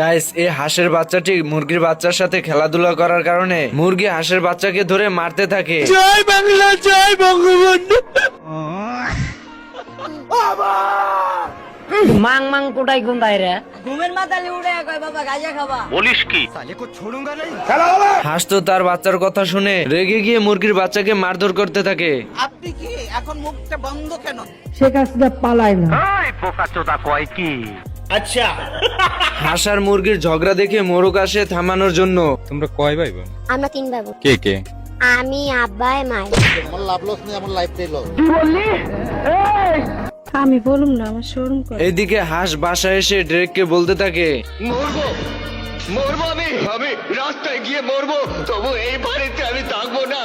Guys, এই হাঁসের বাচ্চাটি মুরগির বাচ্চার সাথে খেলাধুলা করার কারণে মুরগি হাঁসের বাচ্চাকে ধরে মারতে থাকে। জয় বাংলা, জয় বঙ্গবন্ধু। মাং মাং কোটাই কোনটাই রে ঘুমের মাথালে উড়ে কয় বাবা গাঁজা খাবা। বলিস কি? হাঁস তো তার বাচ্চার কথা শুনে রেগে গিয়ে মুরগির বাচ্চাকে মারধর করতে থাকে। আপনি কি এখন মুখটা বন্ধ কেন? সে কাজটা পালায় না। এই পোকাচোদা কয় কি? আচ্ছা, হাঁস আর মুরগির ঝগড়া দেখে মোরগ আসে থামানোর জন্য। তোমরা কয় ভাই বোন? আমরা 3 ভাই বোন। কে কে? আমি, আব্বাই, মাই। আমি বলুম না, আমার শরম করে। এইদিকে হাঁস বাসায় এসে ড্রেককে বলতে থাকে, মরবো আমি রাস্তায় গিয়ে মরবো, তবু এই বাড়িতে আমি থাকবো না।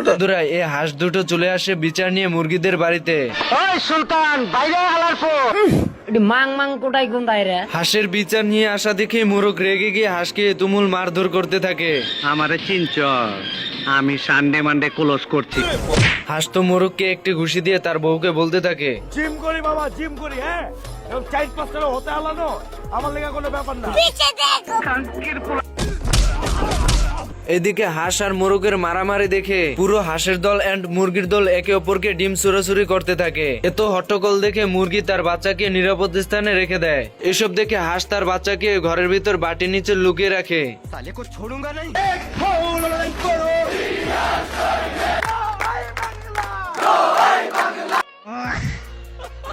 বন্ধুরা, এই হাঁস দুটো চলে আসে বিচার নিয়ে মুরগিদের বাড়িতে। ওই সুলতান, বাইরে হালার পর মাং মাং কোটাই কোনটাই রে। হাঁসের বিচার নিয়ে আসা দেখে মোরগ রেগে গিয়ে হাঁসকে তুমুল মারধর করতে থাকে। আমারে চিনচ, আমি সানডে মানডে ক্লোজ করছি। হাঁস তো মোরগকে একটি ঘুষি দিয়ে তার বউকে বলতে থাকে, জিম করি বাবা, জিম করি। হ্যাঁ, এবং 4-5 হতে আলানো আমার লেগা কোনো ব্যাপার না। এদিকে হাঁস আর মোরগের মারামারি দেখে পুরো হাঁসের দল এন্ড মুরগির দল একে অপরকে ডিম চুরাচুরি করতে থাকে। এত হট্টগোল দেখে মুরগি তার বাচ্চাকে নিরাপদ স্থানে রেখে দেয়। এসব দেখে হাঁস তার বাচ্চাকে ঘরের ভিতর বাটির নিচে লুকিয়ে রাখে।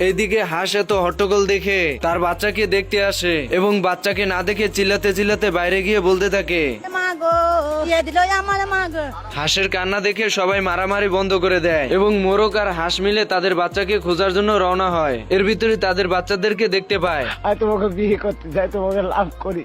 এইদিকে হাঁস এত হট্টগোল দেখে তার বাচ্চাকে দেখতে আসে এবং বাচ্চাকে না দেখে চিল্লাতে চিল্লাতে বাইরে গিয়ে বলতে থাকে, মা গো দিয়ে দিল আমার মা গো। হাঁসের কান্না দেখে সবাই মারামারি বন্ধ করে দেয় এবং মোরগ আর হাঁস মিলে তাদের বাচ্চাকে খোঁজার জন্য রওনা হয়। এর ভিতরে তাদের বাচ্চাদেরকে দেখতে পায়। তোমাকে বিয়ে করতে চাই, তোমাকে লাভ করি।